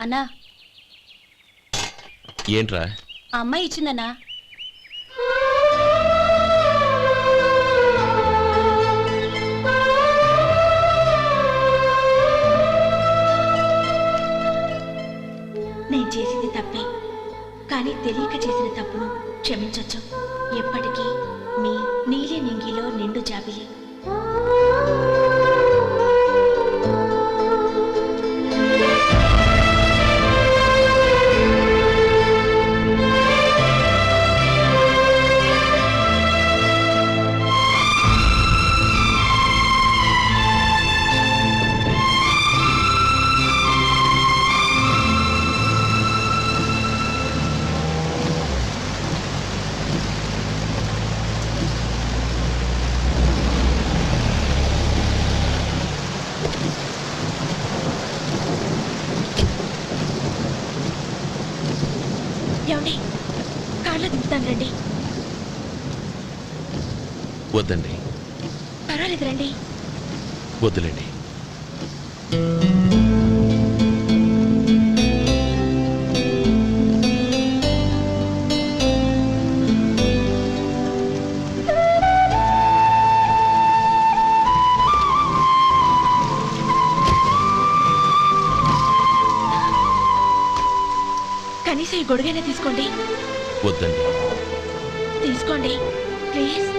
అన్నా ఏంట్రా? ఆ అమ్మాయి ఇచ్చిందన్నా. నేను చేసింది తప్పే, కానీ తెలియక చేసిన తప్పును క్షమించొచ్చు. ఎప్పటికీ మీ నీలి నింగిలో నిండు జాబిలి. ఏమండి, కార్లో దింపుతాను రండి. వద్దండి. పర్వాలేదు రండి. వద్దులేండి. కనీసం ఈ గొడుగైనా తీసుకోండి. వద్దండి. తీసుకోండి ప్లీజ్.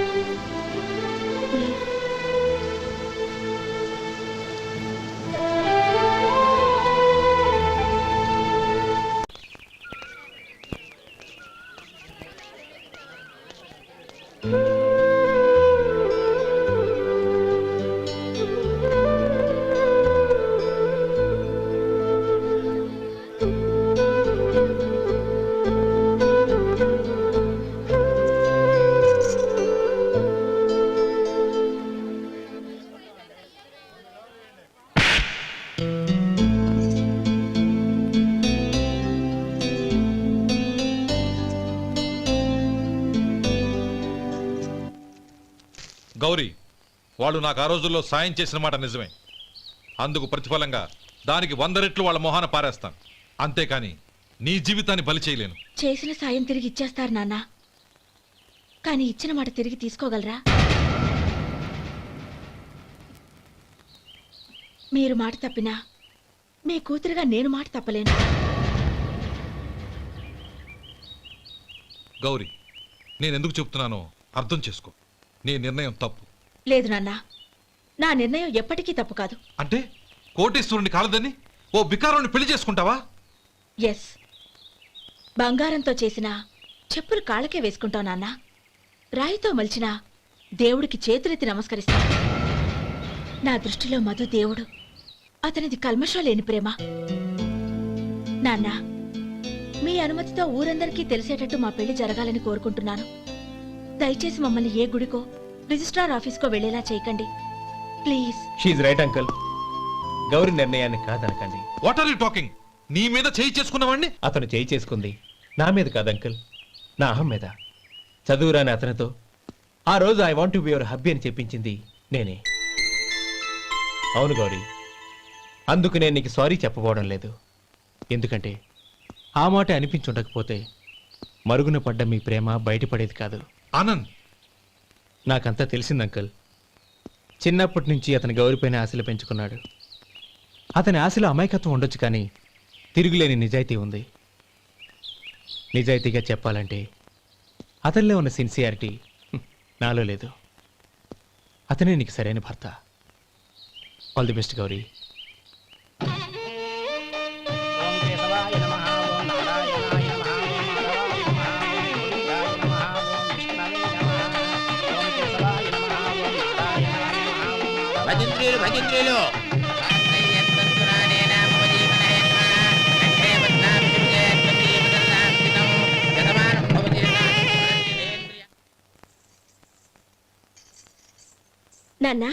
గౌరీ, వాళ్ళు నాకు ఆ రోజుల్లో సాయం చేసిన మాట నిజమే. అందుకు ప్రతిఫలంగా దానికి 100 రెట్లు వాళ్ళ మొహాన పారేస్తాను. అంతేకాని నీ జీవితాన్ని బలి చేయలేను. చేసిన సాయం తిరిగి ఇచ్చేస్తారు నాన్న, కానీ ఇచ్చిన మాట తిరిగి తీసుకోగలరా? మీరు మాట తప్పినా మీ కూతురుగా నేను మాట తప్పలేను. గౌరీ, నేనెందుకు చెప్తున్నానో అర్థం చేసుకో. నీ నిర్ణయం తప్పు. లేదు నాన్న, నా నిర్ణయం ఎప్పటికీ తప్పు కాదు. అంటే కోటేశ్వరుని కాలదని ఓ బికారాన్ని పెళ్లి చేసుకుంటావా? ఎస్, బంగారంతో చేసిన చెప్పులు కాళ్ళకే వేసుకుంటావు నాన్న. రాయితో మలిచిన దేవుడికి చేతులెత్తి నమస్కరిస్తా. నా దృష్టిలో మధు దేవుడు, అతనిది కల్మషం లేని ప్రేమ. నాన్న, మీ అనుమతితో ఊరందరికీ తెలిసేటట్టు మా పెళ్లి జరగాలని కోరుకుంటున్నాను. దయచేసి మమ్మల్ని ఏ గుడికో రిజిస్ట్రార్ ఆఫీస్కో వెళ్లేలా చేయకండి please. She's right uncle. Gauri నిర్ణయాన్ని కాదనకండి. What are you talking? నీ మీద చేయి చేసుకున్నవాడిని అతను చేయి చేసుకుంది నా మీద కాదు అంకుల్, నా అహం మీద. చదువురాని అతనితో ఆ రోజు I want to be your hubby అని చెప్పించింది నేనే. అవును గౌరీ, అందుకు నేను నీకు సారీ చెప్పబోవడం లేదు. ఎందుకంటే ఆ మాట అనిపించుండకపోతే మరుగున పడ్డ మీ ప్రేమ బయటపడేది కాదు. ఆనంద్, నాకంతా తెలిసింది అంకుల్. చిన్నప్పటి నుంచి అతని గౌరిపైన ఆశలు పెంచుకున్నాడు. అతని ఆశలో అమాయకత్వం ఉండొచ్చు, కానీ తిరుగులేని నిజాయితీ ఉంది. నిజాయితీగా చెప్పాలంటే అతనిలో ఉన్న సిన్సియారిటీ నాలో లేదు. అతనే నీకు సరైన భర్త. All the best Gauri. భజంత్రీలు నాన్న,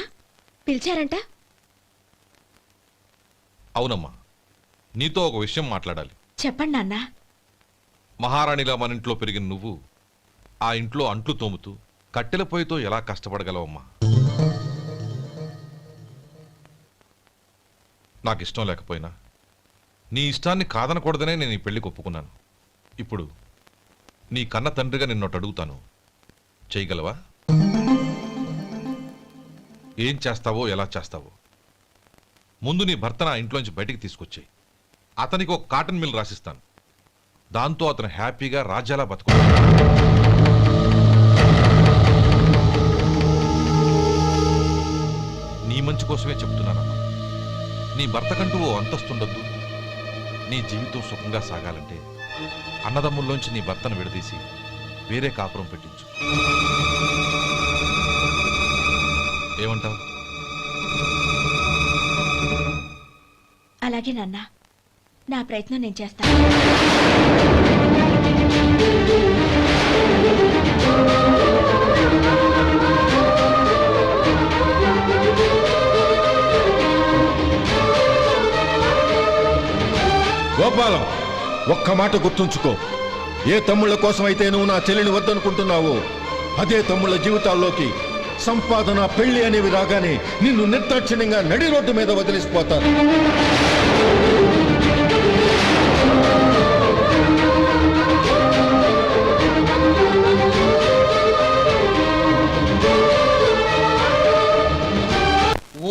పిలిచారంట? అవునమ్మా, నీతో ఒక విషయం మాట్లాడాలి. చెప్పండి నాన్న. మహారాణిలా మన ఇంట్లో పెరిగిన నువ్వు ఆ ఇంట్లో అంట్లు తోముతూ కట్టెల పొయ్యితో ఎలా కష్టపడగలవమ్మా? నాకు ఇష్టం లేకపోయినా నీ ఇష్టాన్ని కాదనకూడదనే నేను ఈ పెళ్లికి ఒప్పుకున్నాను. ఇప్పుడు నీ కన్న తండ్రిగా నిన్నొట్టు అడుగుతాను, చేయగలవా? ఏం చేస్తావో, ఎలా చేస్తావో ముందు నీ భర్త నా ఇంట్లోంచి బయటికి తీసుకొచ్చేయి. అతనికి ఒక కాటన్ మిల్ రాసిస్తాను. దాంతో అతను హ్యాపీగా రాజ్యాలా బతుకుతాడు. నీ మంచి కోసమే చెప్తున్నానమ్మా. నీ భర్తకంటూ ఓ అంతస్తుండొద్దు. నీ జీవితం సుఖంగా సాగాలంటే అన్నదమ్ముల్లోంచి నీ భర్తను విడదీసి వేరే కాపురం పెట్టించు. ఏమంటావు? అలాగే నాన్న, నా ప్రయత్నం నేను చేస్తాను. గోపాలం, ఒక్క మాట గుర్తుంచుకో. ఏ తమ్ముళ్ళ కోసమైతే నువ్వు నా చెల్లిని వద్దనుకుంటున్నావో అదే తమ్ముళ్ళ జీవితాల్లోకి సంపాదన, పెళ్లి అనేవి రాగానే నిన్ను నిర్దాక్షిణ్యంగా నడి రోడ్డు మీద వదిలేసిపోతారు.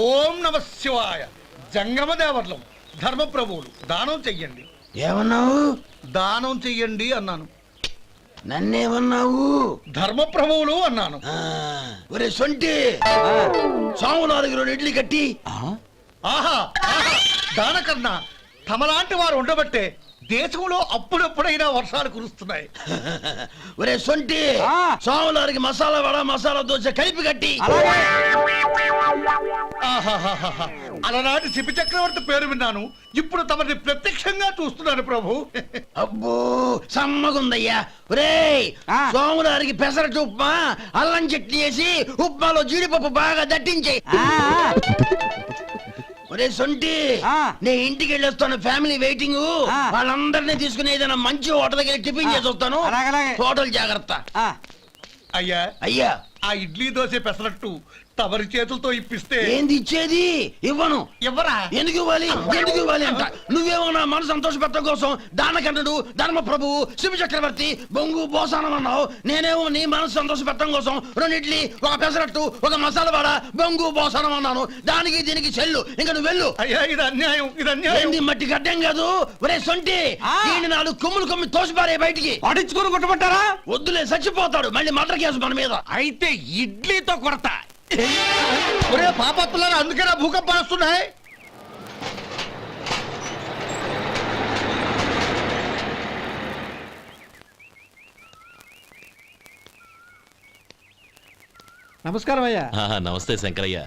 ఓం నమ శివాయ. జంగమ దేవర్లం, ధర్మప్రభువులు, దానం చెయ్యండి. ఏమన్నావు? దానం చెయ్యండి అన్నాను. నన్నేమన్నావు? ధర్మప్రభువులు అన్నాను. ఒరే సొంటి, సాము 4 ఇడ్లీ కట్టి. ఆహా ఆహా, దానకన్నా తమలాంటి వారు ఉండబట్టే దేశంలో అప్పుడప్పుడైనా వర్షాలు కురుస్తున్నాయి. ఒరే సొంటి, సాములారికి మసాలా వడ, మసాలా దోశ కలిపి కట్టి. ఆహాహాహా, అలనాటి శిపి చక్రవర్తి పేరు విన్నాను, ఇప్పుడు తమని ప్రత్యక్షంగా చూస్తున్నాను ప్రభు. అబ్బో సమ్మగుందయ్యా. ఒరే సోములారికి పెసరట్టు ఉప్మా, అల్లం చట్నీ వేసి ఉప్మాలో జీడిపప్పు బాగా దట్టించే. ఒరే సొంటి, నే ఇంటికి వెళ్ళొస్తాను, ఫ్యామిలీ వెయిటింగ్. వాళ్ళందరినీ తీసుకుని ఏదైనా మంచి హోటల్ దగ్గర టిఫిన్ చేసి వస్తాను. హోటల్ జాగ్రత్త. అయ్యా అయ్యా, ఆ ఇడ్లీ దోశ పెసరట్టు తమరి చేతులతో ఇప్పిస్తే. ఏంది ఇచ్చేది? ఇవ్వను. ఎవరా? ఎందుకు ఇవ్వాలి? ఎందుకు ఇవ్వాలి అంట. నువ్వేమన్నా మన సంతోష పెట్టడం కోసం దానకంటుడు, ధర్మ ప్రభువు, శివ చక్రవర్తి, బొంగు బోసానం అన్నావు. నేనేమో నీ మనసు సంతోష పెట్టడం కోసం 2 ఇడ్లీ, ఒక పెసరట్టు, ఒక మసాలా వడ, బొంగు బోసానం అన్నాను. దానికి దీనికి చెల్లు. ఇంకా నువ్వు వెళ్ళు. అయ్యా ఇది అన్యాయం, ఇది అన్యాయం. ఏంది మట్టి గడ్డం కాదు. ఒరే సొంటి, దీన్ని 4 కొమ్ములు తోసిపారే బయటికి. పడించుకుని కొట్టమంటారా? వద్దులే, చచ్చిపోతాడు. మళ్ళీ మర్డర్ కేసు మన మీద. అయితే ఇడ్లీతో కొడతా. ఒరే పాపత్తులారా, అందుకేనా భూకంపాలు వస్తున్నాయి? నమస్కారం అయ్యా. నమస్తే శంకరయ్య,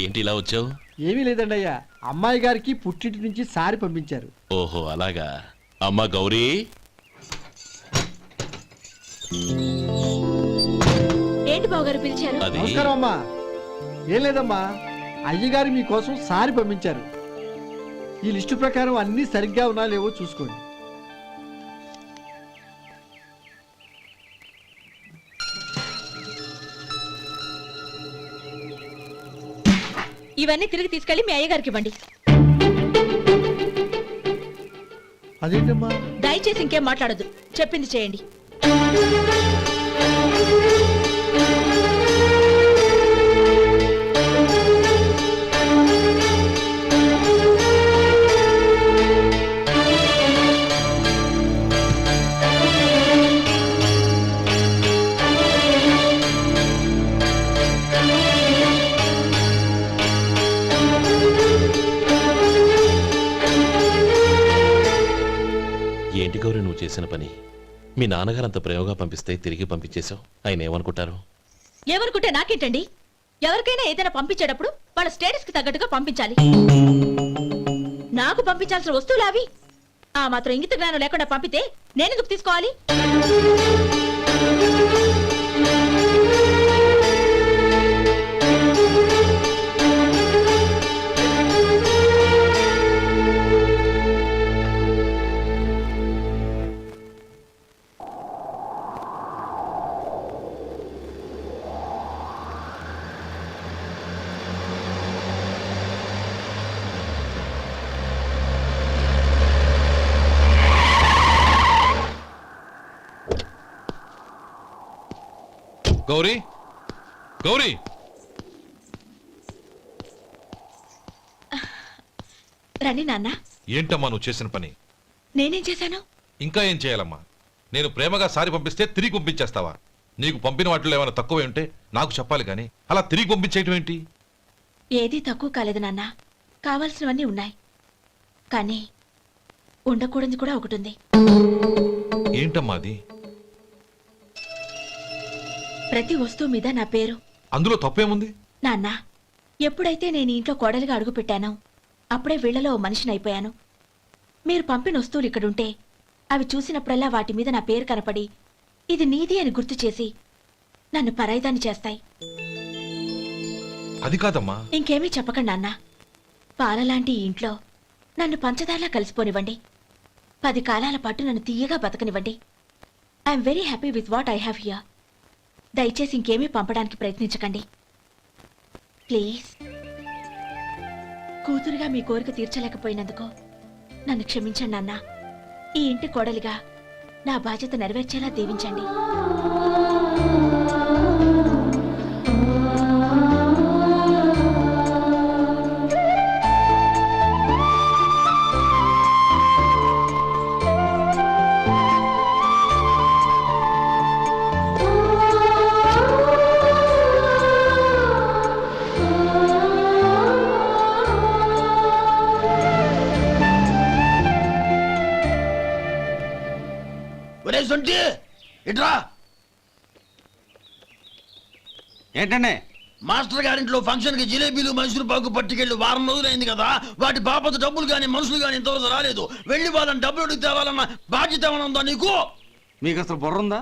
ఏంటి ఇలా వచ్చావు? ఏమీ లేదండి అయ్యా, అమ్మాయి గారికి పుట్టింటి నుంచి సారి పంపించారు. ఓహో అలాగా. అమ్మా గౌరీ. ఏంటి బావగారు పిలిచారు? అది నమస్కారం అమ్మా. ఏం లేదమ్మా, అయ్యగారు మీకోసం సారి పంపించారు. ఈ లిస్టు ప్రకారం అన్ని సరిగ్గా ఉన్నా లేవో చూసుకోండి. ఇవన్నీ తిరిగి తీసుకెళ్లి మీ అయ్యగారికి ఇవ్వండి. అదేంటమ్మా? దయచేసి ఇంకేం మాట్లాడదు, చెప్పింది చేయండి. ఏంటి గౌరీ నువ్వు చేసిన పని? మీ నాన్నగారు అంత ప్రేమగా పంపిస్తే తిరిగి పంపించేశావు. ఆయన ఏమనుకుంటారు? ఏమనుకుంటే నాకేంటండి? ఎవరికైనా ఏదైనా పంపించేటప్పుడు వాళ్ళ స్టేటస్ కి తగ్గట్టుగా పంపించాలి. నాకు పంపించాల్సిన వస్తువులు అవి. ఆ మాత్రం ఇంగిత జ్ఞానం లేకుండా పంపితే నేనెందుకు తీసుకోవాలి? గౌరీ గౌరీ రండి నాన్న. ఏంటమ్మా నువ్వు చేసిన పని? నేనేం చేశాను? ఇంకా ఏం చేయాలమ్మా? నేను ప్రేమగా సారి పంపిస్తే తిరిగి పంపించేస్తావా? నీకు పంపిన వాటిలో ఏమైనా తక్కువ ఉంటే నాకు చెప్పాలి కానీ అలా తిరిగి పంపించేయటం ఏంటి? ఏదీ తక్కువ కాలేదు నాన్న. కావాల్సినవన్నీ ఉన్నాయి, కానీ ఉండకూడదు కూడా ఒకటి ఉంది. ఏంటమ్మా అది? ప్రతి వస్తువు మీద నా పేరు. అందులో తప్పేముంది? నాన్న, ఎప్పుడైతే నేను ఈ ఇంట్లో కోడలిగా అడుగు పెట్టానో అప్పుడే వీళ్లలో ఓ మనిషిని అయిపోయాను. మీరు పంపిన వస్తువులు ఇక్కడుంటే అవి చూసినప్పుడల్లా వాటి మీద నా పేరు కనపడి ఇది నీది అని గుర్తు చేసి నన్ను పరాయిదాన్ని చేస్తాయి. అది కాదమ్మా. ఇంకేమీ చెప్పకండి నాన్న. పాలలాంటి ఈ ఇంట్లో నన్ను పంచదారలా కలిసిపోనివ్వండి. 10 కాలాల పాటు నన్ను తీయగా బతకనివ్వండి. I'm very happy with what I have here. దయచేసి ఇంకేమీ పంపడానికి ప్రయత్నించకండి ప్లీజ్. కూతురుగా మీ కోరిక తీర్చలేకపోయినందుకు నన్ను క్షమించండి నాన్న. ఈ ఇంటి కోడలిగా నా బాధ్యత నెరవేర్చేలా దీవించండి. ఒరే సొంటి ఇట్రా. ఏంటండి? మాస్టర్ గారింట్లో ఫంక్షన్ కి జిలేబీలు మైసూరు పాకు పట్టుకెళ్ళి వారం రోజులైంది కదా. వాటి బాపత డబ్బులు కానీ మనుషులు కానీ ఇంతవరకు రాలేదు. వెళ్ళి వాళ్ళని డబ్బులు అడిగి తేవాలన్న బాధ్యత ఏమైనా ఉందా నీకు? మీకు అసలు బుర్ర ఉందా?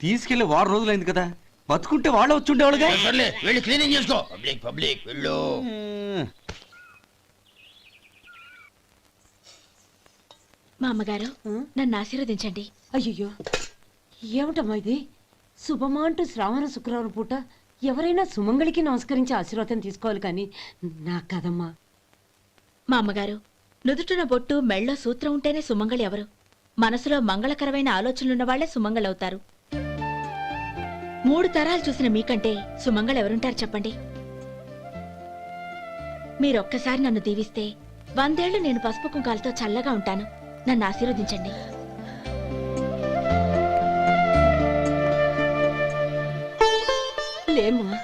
తీసుకెళ్లి వారం రోజులైంది కదా, బతుకుంటే వాళ్ళు వచ్చి ఉండేవాళ్ళుగా. సర్లే వెళ్ళి క్లీనింగ్ చేసుకో. పబ్లిక్ పబ్లిక్ వెళ్ళు. మా అమ్మగారు నన్ను ఆశీర్వదించండి. అయ్యో ఏమిటమ్మా ఇది? శుభమా అంటూ శ్రావణ శుక్రవారం పూట ఎవరైనా సుమంగళికి నమస్కరించి ఆశీర్వాదం తీసుకోవాలి కానీ నాకు కదమ్మా. మా అమ్మగారు, నుదుటిన బొట్టు మెళ్ళో సూత్రం ఉంటేనే సుమంగళి ఎవరు? మనసులో మంగళకరమైన ఆలోచనలున్న వాళ్లే సుమంగళవుతారు. 3 తరాలు చూసిన మీకంటే సుమంగళ ఎవరుంటారు చెప్పండి? మీరొక్కసారి నన్ను దీవిస్తే 100 ఏళ్లు నేను పసుపు కుంకాలతో చల్లగా ఉంటాను. నన్ను ఆశీర్వదించండి. లేమ్మా.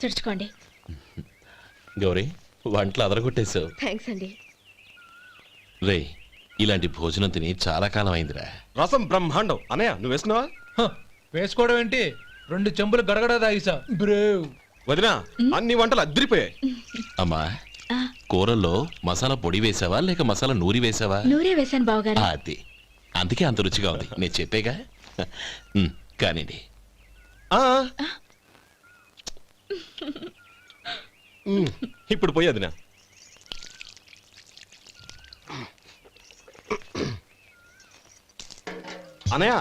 తుడుచుకోండి. గౌరీ, వంటలు అదరగొట్టేశావు. థ్యాంక్స్ అండి. రే, ఇలాంటి భోజనం తిని చాలా కాలం అయిందిరా. రసం బ్రహ్మాండం. అనయ్య నువ్వు వేసుకున్నావా? వేసుకోవడం ఏంటి, 2 చెంబులు గడగడ తాగిసా బ్రేవ్. వదినా, అన్ని వంటలు అద్దరిపోయాయి. అమ్మా, కూరల్లో మసాలా పొడి వేసావా లేక మసాలా నూరి వేసావా? నూరే వేశాను బావగారు. అది అందుకే అంత రుచిగా ఉంది. నేను చెప్పేగా. కానివ్వండి. ఇప్పుడు పోయి వదినా. అనయ్య,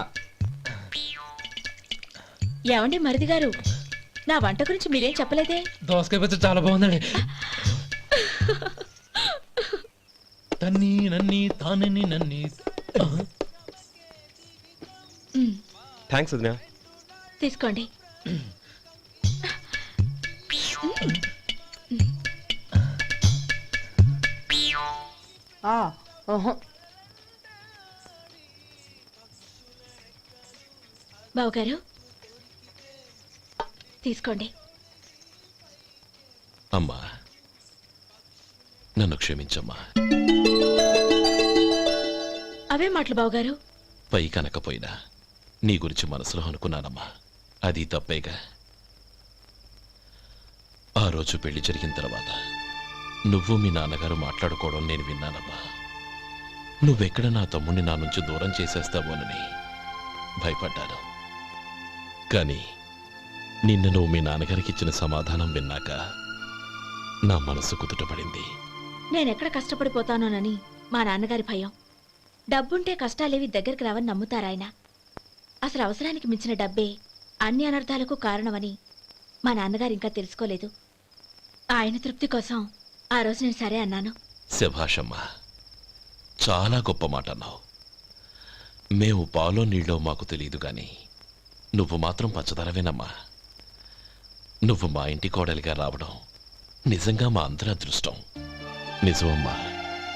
ఏమండి మరిది గారు, నా వంట గురించి మీరేం చెప్పలేదే? దోసకాయ పచ్చడి చాలా బాగుందండి. తన్ని నన్ని తానని నన్ని. థ్యాంక్స్ వదినా. తీసుకోండి. బావగారు తీసుకోండి. అమ్మా, నన్ను క్షమించమ్మా. అవే మాటలు బావగారు. పై కనకపోయినా నీ గురించి మనసులో అనుకున్నానమ్మా. అది తప్పేగా. ఆ రోజు పెళ్లి జరిగిన తర్వాత నువ్వు మీ నాన్నగారు మాట్లాడుకోవడం నేను విన్నానమ్మా. నువ్వెక్కడ నా తమ్ముడిని నా నుంచి దూరం చేసేస్తావోనని భయపడ్డాను. కానీ నిన్న నువ్వు మీ నాన్నగారికి ఇచ్చిన సమాధానం విన్నాక నా మనసు కుదుటపడింది. నేనెక్కడ కష్టపడిపోతానోనని మా నాన్నగారి భయం. డబ్బుంటే కష్టాలేవి దగ్గరికి రావని నమ్ముతారాయన. అసలు అవసరానికి మించిన డబ్బే అన్ని అనర్థాలకు కారణమని మా నాన్నగారు ఇంకా తెలుసుకోలేదు. ఆయన తృప్తి కోసం ఆ రోజు నేను సరే అన్నాను. శభాషమ్మా, చాలా గొప్ప మాట అన్నావు. మేము పాలో నీళ్ళో మాకు తెలియదు గాని నువ్వు మాత్రం పంచదారవేనమ్మా. నువ్వు మా ఇంటి కోడలిగా రావడం నిజంగా మా అందరి అదృష్టం. నిజమమ్మా.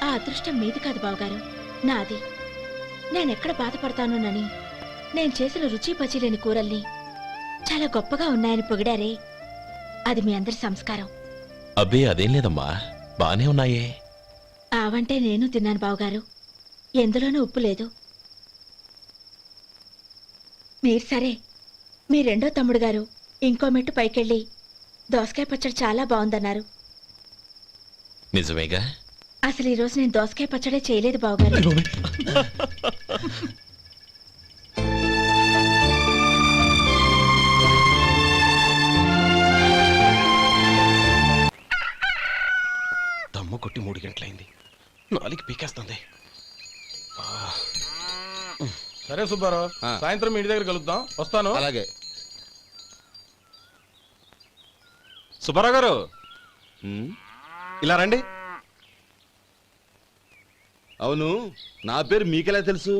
ఆ అదృష్టం మీది కాదు బావగారు, నాది. నేనెక్కడ బాధపడతానోనని నేను చేసిన రుచి పచిలేని కూరల్ని చాలా గొప్పగా ఉన్నాయని పొగిడారే, అది మీ అందరి సంస్కారం. అబ్బే అదేం లేదమ్మా, బానే ఉన్నాయే. ఆవంటే నేను తిన్నాను బావగారు, ఎందులోనూ ఉప్పు లేదు. మీరు సరే, మీ రెండో తమ్ముడు గారు ఇంకో మెట్టు పైకెళ్ళి దోసకాయ పచ్చడి చాలా బాగుందన్నారు. నిజమేగా? అసలు ఈ రోజు నేను దోసకాయ పచ్చడే చేయలేదు బావగారు. దమ్ము కొట్టి 3 గంటలైంది, 4 పీకేస్తుంది. సరే సుబ్బారావు, సాయంత్రం మీ ఇంటి దగ్గర కలుద్దాం. వస్తాను. అలాగే. సుబ్బారావు గారు, ఇలా రండి. అవును, నా పేరు మీకెలా తెలుసు?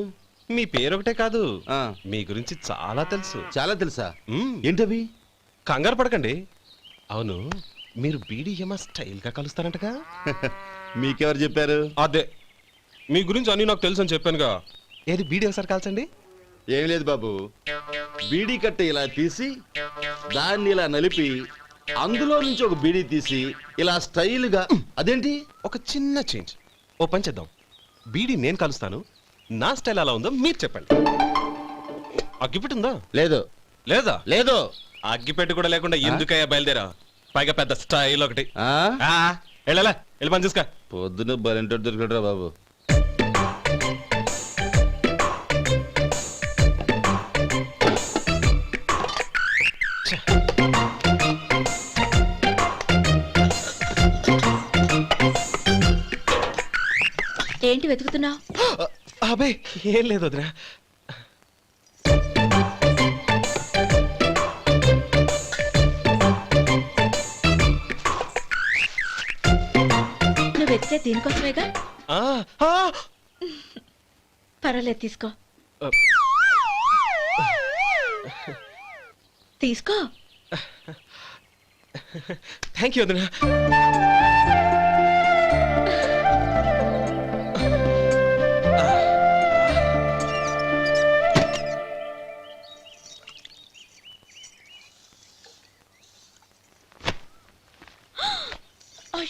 మీ పేరు ఒకటే కాదు, మీ గురించి చాలా తెలుసు. చాలా తెలుసా? మ్మ్. ఏంటవి? కంగారు పడకండి. అవును, మీరు బీడీఎంఆ స్టైల్గా కలుస్తారంటగా? మీకెవరు చెప్పారు? అదే, మీ గురించి అన్ని నాకు తెలుసు అని చెప్పానుగా. ఏది బీడీ ఒకసారి కాల్చండి. ఏం లేదు బాబు, బీడీ కట్ట ఇలా తీసి దాన్ని ఇలా నలిపి అందులో నుంచి ఒక బీడీ తీసి ఇలా స్టైల్గా. అదేంటి? ఒక చిన్న చేంజ్. ఓ పని చేద్దాం, బీడీ నేను కలుస్తాను, నా స్టైల్ అలా ఉందో మీరు చెప్పండి. అగ్గిపెట్టుందా? లేదు. లేదా? లేదు. అగ్గిపెట్టు కూడా లేకుండా ఎందుకయ్యా బయలుదేరా? పైగా పెద్ద స్టైల్ ఒకటి. ఆ? వెళ్ళాలా, వెళ్ళి పని చూసుకో. పొద్దున బలింటో దొరికడరా బాబు. ఏంటి వెతుకుతున్నావు? అబే ఏం లేదు వదినా. నువ్వు వెతికే దీనికోసమేగా. ఆ, ఆ. పర్వాలేదు, తీసుకో. తీసుకో. థ్యాంక్ యూ వదినా.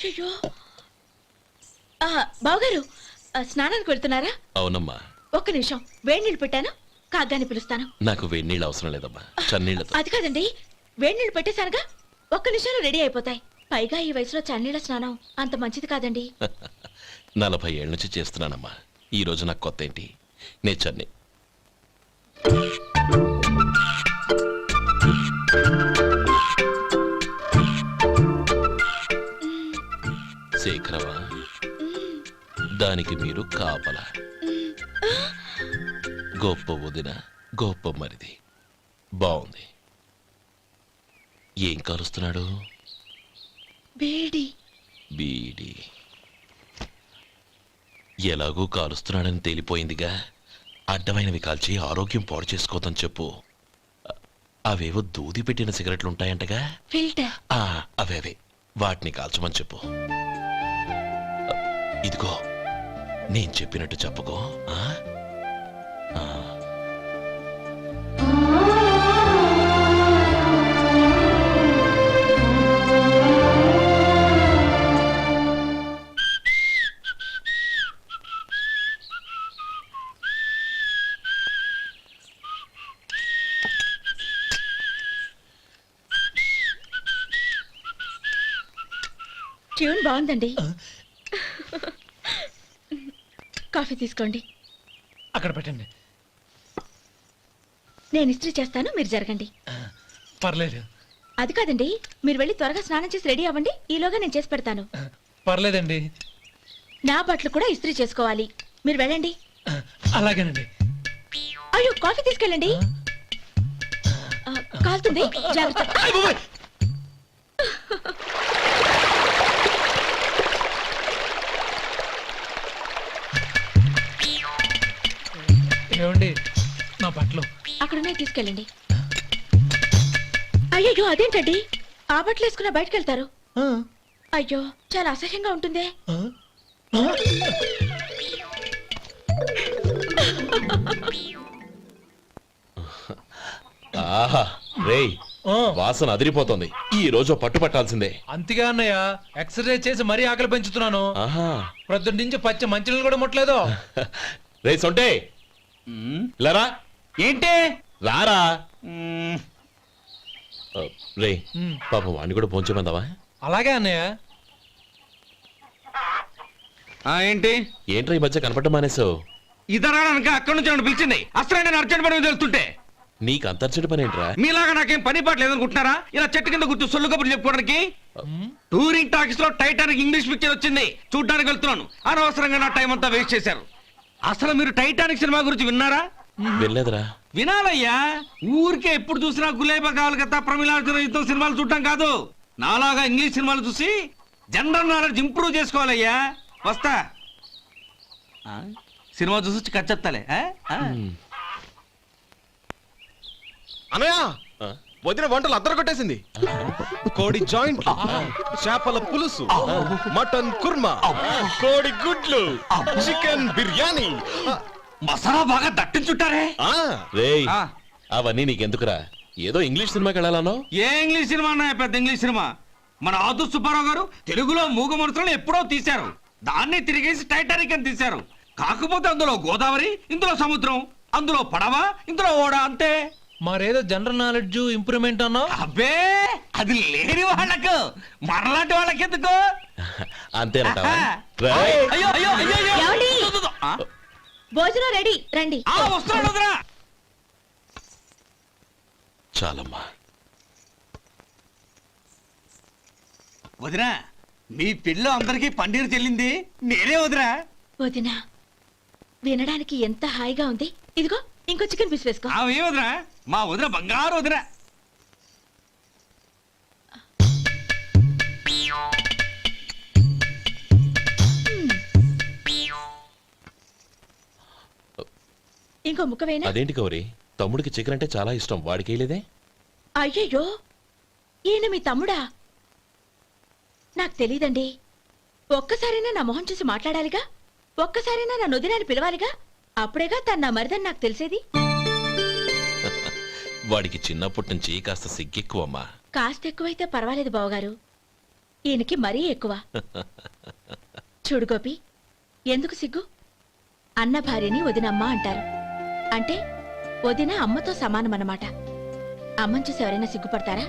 అయ్యో, బావగారు స్నానానికి వెళ్తున్నారా? అవునమ్మా. ఒక్క నిమిషం, వేడి నీళ్ళు పెట్టాను, కాగ్గాని పిలుస్తాను. నాకు వేడి నీళ్ళు అవసరం లేదమ్మా, చన్నీళ్ళతో. అది కాదండి, వేడి నీళ్ళు పెట్టేశానుగా, ఒక్క నిమిషంలో రెడీ అయిపోతాయి. పైగా ఈ వయసులో చన్నీళ్ళ స్నానం అంత మంచిది కాదండి. 40 ఏళ్ళ నుంచి చేస్తున్నానమ్మా, ఈ రోజు నాకు కొత్త ఏంటి? నే చన్నీ. శేఖరవా, దానికి మీరు కాపల. గొప్ప వదిన, గొప్ప మరిది. బాగుంది. ఏం కలుస్తున్నాడు? బీడి. బీడి ఎలాగూ కాలుస్తున్నాడని తేలిపోయిందిగా. అడ్డమైనవి కాల్చి ఆరోగ్యం పాడు చేసుకోదని చెప్పు. అవేవో దూది పెట్టిన సిగరెట్లు ఉంటాయంటగా, ఫిల్టర్. అవే వాటిని కాల్చమని చెప్పు. ఇదిగో, నేను చెప్పినట్టు చెప్పుకో. ట్యూన్ బాగుందండి. కాఫీ తీసుకోండి. అక్కడ పెట్టండి. నేను ఇస్త్రీ చేస్తాను, మీరు జరగండి. పర్లేదు. అది కాదండి, మీరు వెళ్ళి త్వరగా స్నానం చేసి రెడీ అవ్వండి, ఈలోగా నేను చేసి పెడతాను. పర్లేదండి. నా బట్టలు కూడా ఇస్త్రీ చేసుకోవాలి, మీరు వెళ్ళండి. అలాగేనండి. అయ్యో, కాఫీ తీసుకెళ్ళండి. కాలుతుంది జాగ్రత్త. ఏమండి నా బట్టలు అక్కడనే తీసుకెళ్ళండి. అయ్యో అదేంటండి ఆ బట్టలు వేసుకున్న బయటకు వెళ్తారు? అయ్యో చాలా అసహ్యంగా ఉంటుందే. ఆహా రేయ్ వాసన అదిరిపోతుంది. ఈ రోజు పట్టు పట్టాల్సిందే. అంతగా అన్నయ్య ఎక్సర్సైజ్ చేసి మరీ ఆకలి పెంచుతున్నాను. ఆహా ప్రొద్దున నుంచి పచ్చి మంచినీళ్ళు కూడా ముట్టలేదు. రే సొంటే లరా ఏంటి రారా. రే పాపం వాణ్ణి కూడా పోంచమందావా? అలాగే అన్నయ్య. ఏంటి ఏంట్రా ఈ మధ్య కనపడడం మానేసావు? ఇదనక అక్కడి నుంచి నన్ను పిలిచింది. అసలు నేను అర్జెంట్ పని తెలుస్తుంటే నీకు అంతర్చడి పని ఏంట్రా? మీలాగా నాకేం పని పాట లేదనుకుంటున్నారా? ఇలా చెట్టు కింద కూర్చో సొల్లు కబుర్లు చెప్పుకోవడానికి. టూరింగ్ టాకీస్ లో టైటానిక్ ఇంగ్లీష్ పిక్చర్ వచ్చింది, చూడ్డానికి వెళ్తున్నాను. అనవసరంగా నా టైం అంతా వేస్ట్ చేశారు. అసలు మీరు టైటానిక్ సినిమా గురించి విన్నారా? వెళ్ళలేదురా. వినాలయ్యా. ఊరికే ఎప్పుడు చూసినా గులేబా కావాలి కదా ప్రమిళార్జున యుద్ధం సినిమాలు చూడటం కాదు. నాలాగా ఇంగ్లీష్ సినిమాలు చూసి జనరల్ నాలెడ్జ్ ఇంప్రూవ్ చేసుకోవాలయ్యా. వస్తా. సినిమా చూసి కచ్చెత్తాలే. అనయా వదిన వంటలు అద్దరు కొట్టేసింది. కోడి జాయింట్, చేపల పులుసు, మటన్ కుర్మా, కోడి గుడ్లు, చికెన్ బిర్యానీ, మసాలా బాగా దట్టించుంటారే. రేయ్ అవన్నీ నీకెందుకురా? ఏదో ఇంగ్లీష్ సినిమాకి వెళ్ళాలనో? ఏ ఇంగ్లీష్ సినిమా అన్నా? పెద్ద ఇంగ్లీష్ సినిమా. మన ఆదు సుబ్బారావు గారు తెలుగులో మూగ మనుషులను ఎప్పుడో తీశారు. దాన్ని తిరిగేసి టైటానిక్ అని తీశారు. కాకపోతే అందులో గోదావరి, ఇందులో సముద్రం, అందులో పడవ, ఇందులో ఓడ, అంతే. మరేదో జనరల్ నాలెడ్జ్ ఇంప్రూవ్మెంట్ అన్నావు. అబ్బే అది లేని వాళ్ళకు, మనలాంటి వాళ్ళకి ఎందుకు? అంతేనట. అయ్యో అయ్యో అయ్యో ఏమండి? ఆ? భోజనం రెడీ, రండి. వస్తున్నాడు వదరా. చాలమ్మా. వదినా మీ పిల్ల అందరికీ పన్నీరు చెల్లింది నేనే వదినా. వదినా వినడానికి ఎంత హాయిగా ఉంది. ఇదిగో ఇంకో చికెన్ పీస్ వేసుకో. ఏ వదినా? మా వదిన బంగారు వదినా. ఇంకో ముక్క వేయనా? అదేంటి గౌరీ, తమ్ముడికి చికెన్ అంటే చాలా ఇష్టం, వాడికి వేయలేదే? అయ్యయ్యో ఈయన మీ తమ్ముడా? నాకు తెలీదండి. ఒక్కసారైనా నా మొహం చూసి మాట్లాడాలిగా, ఒక్కసారైనా నా నొదినాన్ని పిలవాలిగా, అప్పుడేగా తన నా మరిదని నాకు తెలిసేది. వాడికి చిన్నప్పటి నుంచి కాస్త సిగ్గెక్కువమ్మా. కాస్త ఎక్కువైతే పర్వాలేదు బావగారు, ఈయనకి మరీ ఎక్కువ. చూడు గోపి, ఎందుకు సిగ్గు? అన్న భార్యని వదినమ్మ అంటారు. అంటే వదిన అమ్మతో సమానం అన్నమాట. అమ్మని చూసి ఎవరైనా సిగ్గుపడతారా?